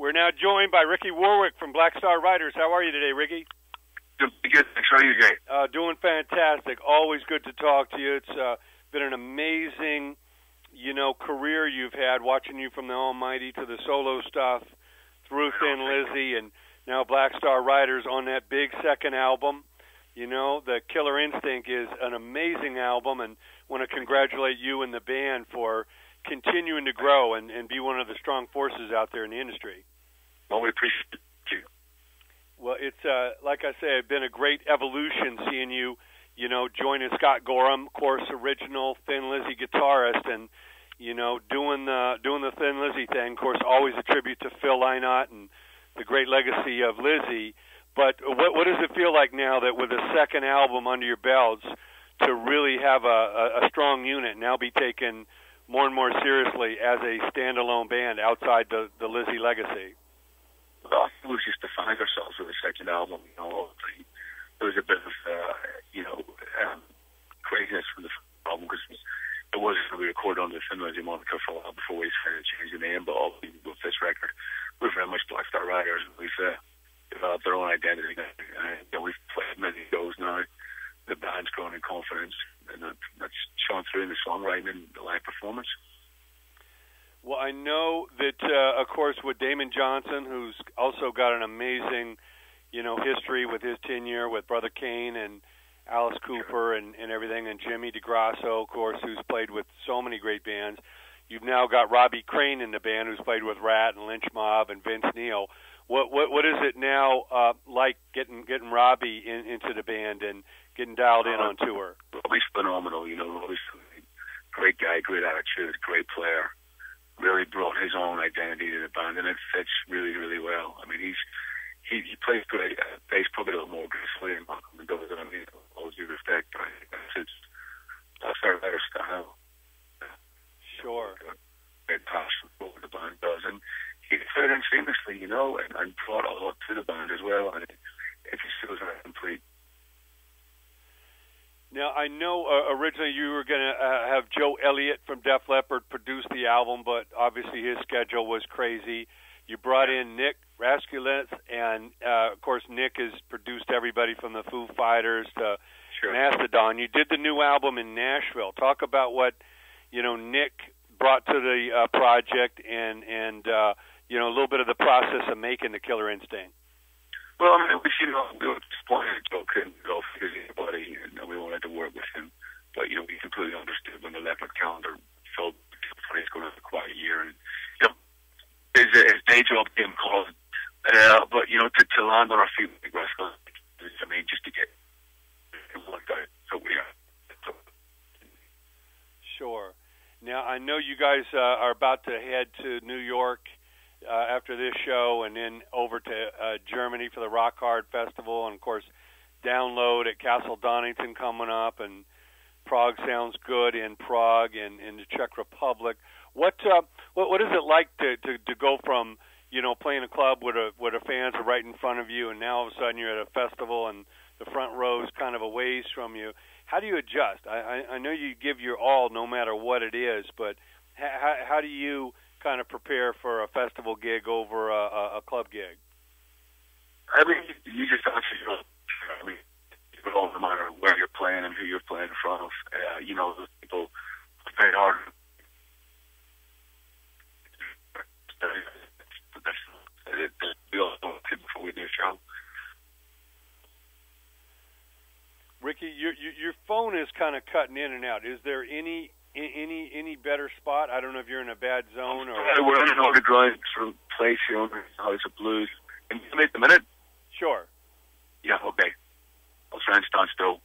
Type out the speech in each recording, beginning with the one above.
We're now joined by Ricky Warwick from BlackStarRiders. How are you today, Ricky? Doing good. Thanks. How are you, Jay? Doing fantastic. Always good to talk to you. It's been an amazing, career you've had, watching you from the Almighty to the solo stuff, through Thin Lizzy, and now BlackStarRiders on that big second album. The Killer Instinct is an amazing album, and want to congratulate you and the band for continuing to grow and be one of the strong forces out there in the industry. Well, we appreciate you. Well, it's, like I say, it's been a great evolution seeing you, joining Scott Gorham, of course, original Thin Lizzy guitarist, and, doing the Thin Lizzy thing. Of course, always a tribute to Phil Lynott and the great legacy of Lizzy. But what does it feel like now that with a second album under your belts to really have a strong unit, now be taken more and more seriously as a standalone band outside the Lizzy legacy? Well, it was just to find ourselves with the second album. There was a bit of, craziness from the album because it was we recorded on the Thin Lizzy moniker for a while before we decided to change the name. But with this record, we're very much BlackStarRiders. We've developed our own identity now. We've played many shows now. The band's grown in confidence, and that's shown through in the songwriting and the live performance. Well, I know that, of course, with Damon Johnson, who's also got an amazing, history with his tenure with Brother Kane and Alice Cooper and everything, and Jimmy DeGrasso, of course, who's played with so many great bands. You've now got Robbie Crane in the band, who's played with Rat and Lynch Mob and Vince Neil. What is it now like getting Robbie into the band and getting dialed in on tour? Robbie's phenomenal. Robbie's a great guy, great attitude, great player. Really brought his own identity to the band, and it fits really, really well. I mean, he plays great bass, probably a little more gracefully than Malcolm does. I mean, all due respect, but that's our better style. Sure. Great passion for what the band does, and he fit in seamlessly, and brought a lot to the band as well. And it just feels very complete. Now, I know originally you were going to have Joe Elliott from Def Leppard produce the album, but obviously his schedule was crazy. You brought in Nick Raskulinecz, and, of course, Nick has produced everybody from the Foo Fighters to Mastodon. You did the new album in Nashville. Talk about what, Nick brought to the project and a little bit of the process of making the Killer Instinct. Well, I mean, we were disappointed Joe couldn't go because anybody, and we wanted to work with him. But, we completely understood when the Leopard calendar filled, he's going to have a quiet year. And, his day job came called. But, to land on our feet with wrestling, just to get it worked out. So we are. Sure. Now, I know you guys are about to head to New York after this show, and then over to Germany for the Rock Hard Festival, and of course Download at Castle Donington coming up, and Prague Sounds Good in Prague and in the Czech Republic. What is it like to go from playing a club where the fans are right in front of you, and now all of a sudden you're at a festival and the front row is kind of a ways from you? How do you adjust? I know you give your all no matter what it is, but how do you kind of prepare for a festival gig over a club gig? I mean, you just actually, no matter where you're playing and who you're playing in front of, those people play hard. We all know it before we do a show. Ricky, your phone is kind of cutting in and out. Is there any better spot? I don't know if you're in a bad zone or. We're in an underground sort of place here on the House of Blues. Can you make the minute? Sure. Yeah, okay. I'll try and stand still.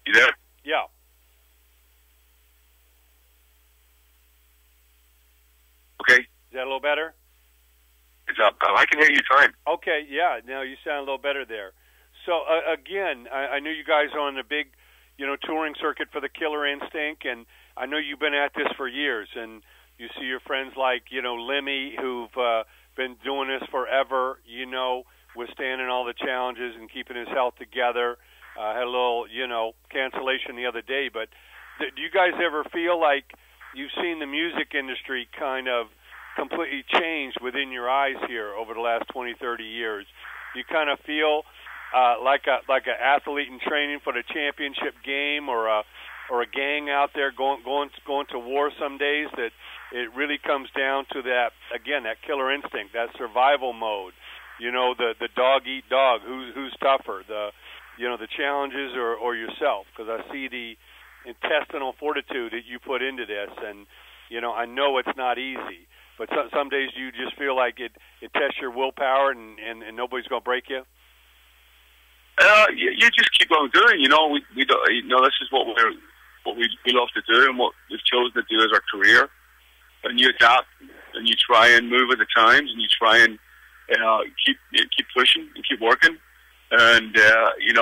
You there? Yeah. Okay. Is that a little better? It's up. I can hear you fine. Okay, yeah. Now you sound a little better there. So, again, I know you guys are on the big, touring circuit for the Killer Instinct, and I know you've been at this for years, and you see your friends like, Lemmy, who've been doing this forever, withstanding all the challenges and keeping his health together. Had a little, cancellation the other day, but do you guys ever feel like, you've seen the music industry kind of completely change within your eyes here over the last 20, 30 years. You kind of feel like an athlete in training for the championship game, or a gang out there going to war some days, that it really comes down to that killer instinct, that survival mode. You know, the dog eat dog. Who's tougher, the challenges or yourself? Because I see the intestinal fortitude that you put into this, and I know it's not easy. But some days you just feel like it tests your willpower, and nobody's going to break you. You just keep on doing. We don't, this is what we love to do, and what we've chosen to do as our career. And you adapt, and you try and move with the times, and you try and keep pushing and keep working, and you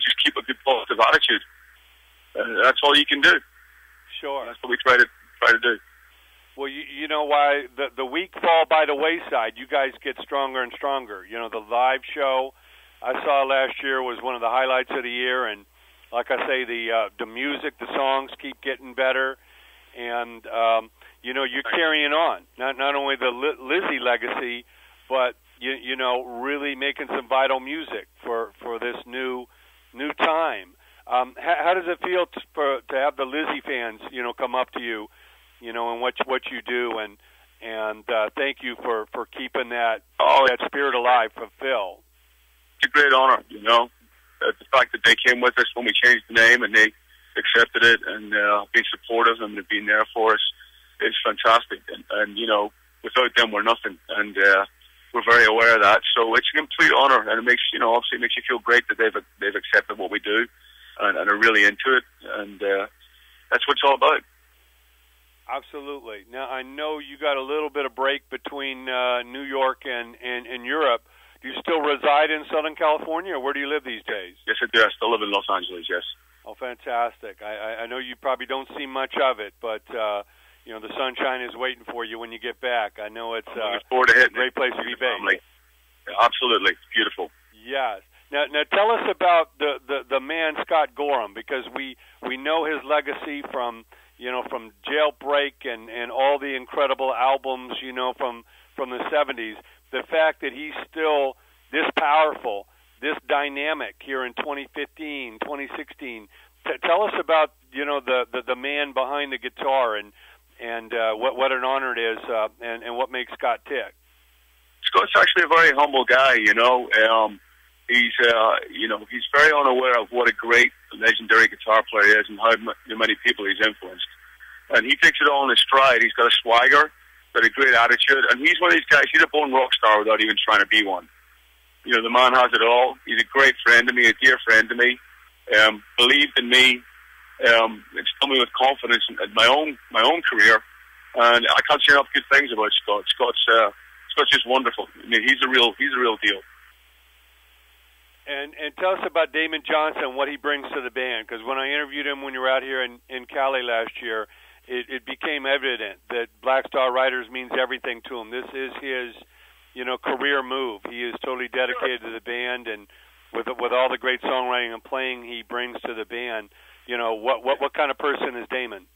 just keep a good positive attitude. That's all you can do. Sure. That's what we try to do. Well, you know why the weak fall by the wayside. You guys get stronger and stronger. The live show I saw last year was one of the highlights of the year, and like I say, the music, the songs keep getting better, and you're carrying on not only the Lizzy legacy, but really making some vital music for this new time. How does it feel to have the Lizzy fans come up to you, and what you do, and thank you for keeping that spirit alive for Phil? It's a great honor, the fact that they came with us when we changed the name, and they accepted it, and being supportive and being there for us is fantastic. And without them, we're nothing, and we're very aware of that. So it's a complete honor, and it makes obviously makes you feel great that they've accepted what we do, and are really into it, and that's what it's all about. Absolutely. Now, I know you got a little bit of break between New York and Europe. Do you still reside in Southern California, or where do you live these days? Yes, I do. I still live in Los Angeles, yes. Oh, fantastic. I know you probably don't see much of it, but, the sunshine is waiting for you when you get back. I know it's a great place to be based. Yeah, absolutely. It's beautiful. Yes. Now tell us about the man Scott Gorham, because we know his legacy from Jailbreak and all the incredible albums, from the 70s. The fact that he's still this powerful, this dynamic here in 2015, 2016. Tell us about the man behind the guitar, and what an honor it is, and what makes Scott tick. Scott's actually a very humble guy. He's very unaware of what a great, legendary guitar player he is, and how many people he's influenced. And he takes it all in his stride. He's got a swagger, got a great attitude, and he's one of these guys. He's a born rock star without even trying to be one. The man has it all. He's a great friend to me, a dear friend to me. Believed in me, instilled me with confidence in my own career, and I can't say enough good things about Scott. Scott's just wonderful. I mean, he's a real deal. And tell us about Damon Johnson, what he brings to the band, because when I interviewed him when you were out here in Cali last year, it became evident that BlackStarRiders means everything to him. This is his, career move. He is totally dedicated to the band, and with all the great songwriting and playing he brings to the band, what kind of person is Damon?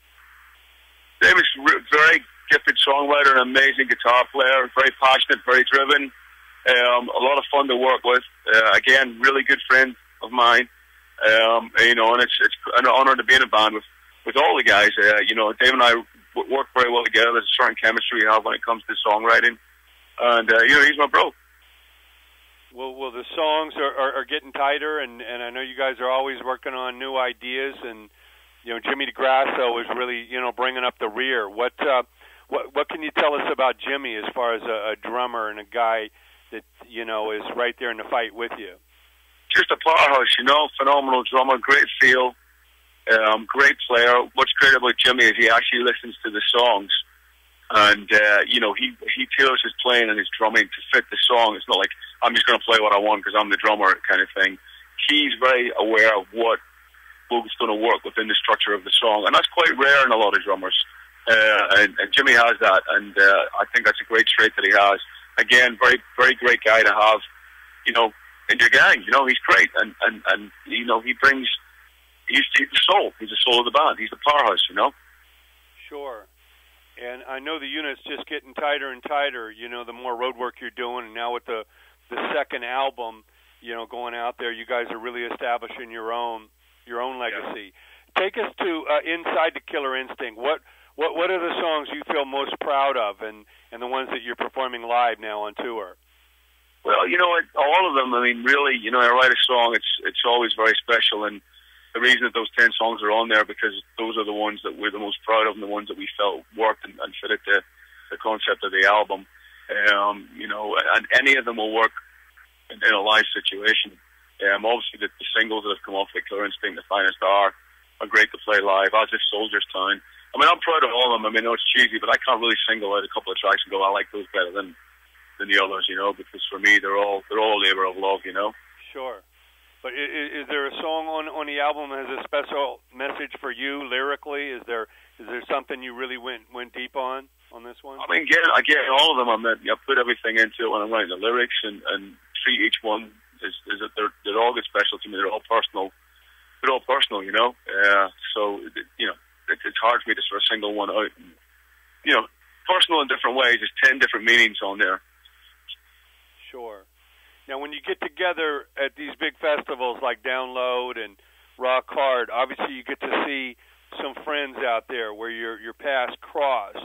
Damon's a very gifted songwriter, an amazing guitar player, very passionate, very driven, a lot of fun to work with. Again, really good friend of mine, and it's an honor to be in a band with all the guys. Dave and I work very well together. There's a certain chemistry we have when it comes to songwriting, and he's my bro. Well, the songs are getting tighter, and I know you guys are always working on new ideas, and Jimmy DeGrasso is really bringing up the rear. What can you tell us about Jimmy as far as a drummer and a guy that is right there in the fight with you? Just a powerhouse, phenomenal drummer, great feel, great player. What's great about Jimmy is he actually listens to the songs, and he tailors his playing and his drumming to fit the song. It's not like I'm just going to play what I want because I'm the drummer kind of thing. He's very aware of what's going to work within the structure of the song, and that's quite rare in a lot of drummers. And Jimmy has that, and I think that's a great trait that he has. Again, very, very great guy to have, in your gang. He's great, and he brings, he's the soul. He's the soul of the band. He's the powerhouse, Sure. And I know the unit's just getting tighter and tighter, you know, the more road work you're doing. And now with the second album, you know, going out there, you guys are really establishing your own legacy. Yeah. Take us to inside the Killer Instinct. What are the songs you feel most proud of, and the ones that you're performing live now on tour? Well, you know, all of them. I mean, really, you know, I write a song, it's always very special, and the reason that those 10 songs are on there because those are the ones that we're the most proud of, and the ones that we felt worked and fitted the concept of the album. You know, and any of them will work in a live situation. Obviously, the singles that have come off, the Killer Instinct, The Finest Hour, are great to play live, as is Soldier's Town. I mean, I'm proud of all of them. I mean, I know it's cheesy, but I can't really single out a couple of tracks and go, I like those better than the others, you know, because for me, they're all a labor of love, you know. Sure. But is there a song on the album that has a special message for you lyrically? Is there something you really went deep on this one? I mean, again, all of them. I put everything into it when I'm writing the lyrics, and treat each one is that they're all get special to me. They're all personal. They're all personal, you know. So you know, it's hard for me to sort of single one out. And, you know, personal in different ways. There's 10 different meanings on there. Sure. Now, when you get together at these big festivals like Download and Rock Hard, obviously you get to see some friends out there where your paths cross.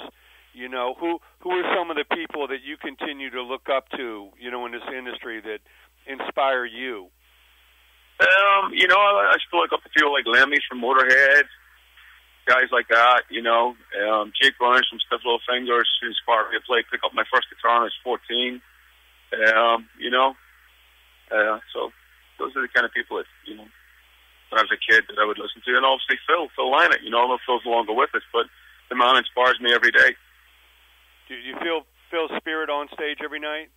You know, who are some of the people that you continue to look up to, you know, in this industry that inspire you? You know, I still look up to people like Lemmy from Motorhead, guys like that, you know. Jake Burns from Stiff Little Fingers, who inspired me to pick up my first guitar when I was 14. You know. So those are the kind of people that, you know, when I was a kid that I would listen to. And obviously Phil Lynott, you know, I know Phil's no longer with us, but the man inspires me every day. Do you feel Phil's spirit on stage every night?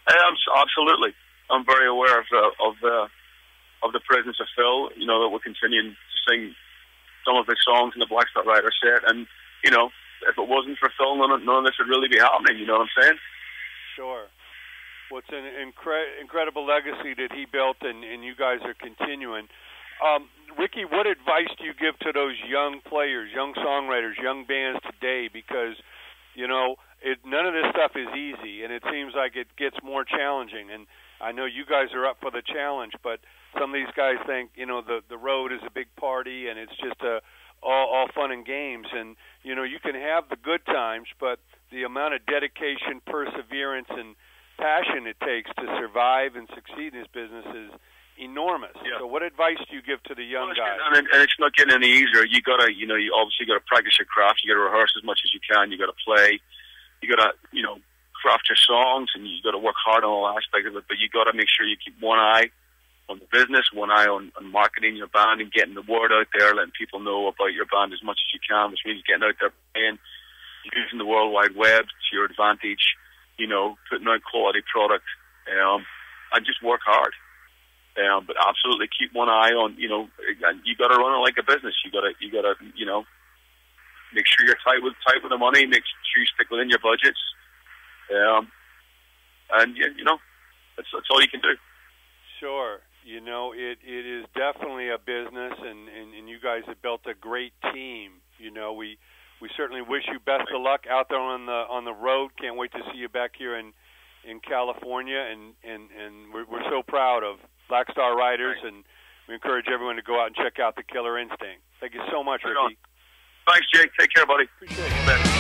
Absolutely. I'm very aware of the presence of Phil, you know, that we're continuing to sing some of his songs in the BlackStarRiders set. And, you know, if it wasn't for Phil, none of this would really be happening, you know what I'm saying? Sure. Well, it's an incredible legacy that he built, and you guys are continuing. Ricky, what advice do you give to those young players, young songwriters, young bands today? Because, you know, none of this stuff is easy, and it seems like it gets more challenging. And I know you guys are up for the challenge, but some of these guys think, you know, the road is a big party, and it's just all fun and games. And, you know, you can have the good times, but the amount of dedication, perseverance, and passion it takes to survive and succeed in this business is enormous. Yeah. So what advice do you give to the young guys? And it's not getting any easier. You obviously got to practice your craft. You got to rehearse as much as you can. You got to play. You got to, you know, craft your songs, and you got to work hard on all aspects of it. But you got to make sure you keep one eye on the business, one eye on marketing your band and getting the word out there, letting people know about your band as much as you can, which means getting out there playing, using the World Wide Web to your advantage. You know, putting out quality product, and just work hard. But absolutely keep one eye on, you know, you got to run it like a business. You got to, you know, make sure you're tight with the money. Make sure you stick within your budgets. And you know, that's all you can do. Sure. You know, it is definitely a business, and you guys have built a great team. You know, we certainly wish you best of luck out there on the road. Can't wait to see you back here in California, and we're so proud of BlackStarRiders, and we encourage everyone to go out and check out the Killer Instinct. Thank you so much, Ricky. Thanks, Jake. Take care, buddy. Appreciate it.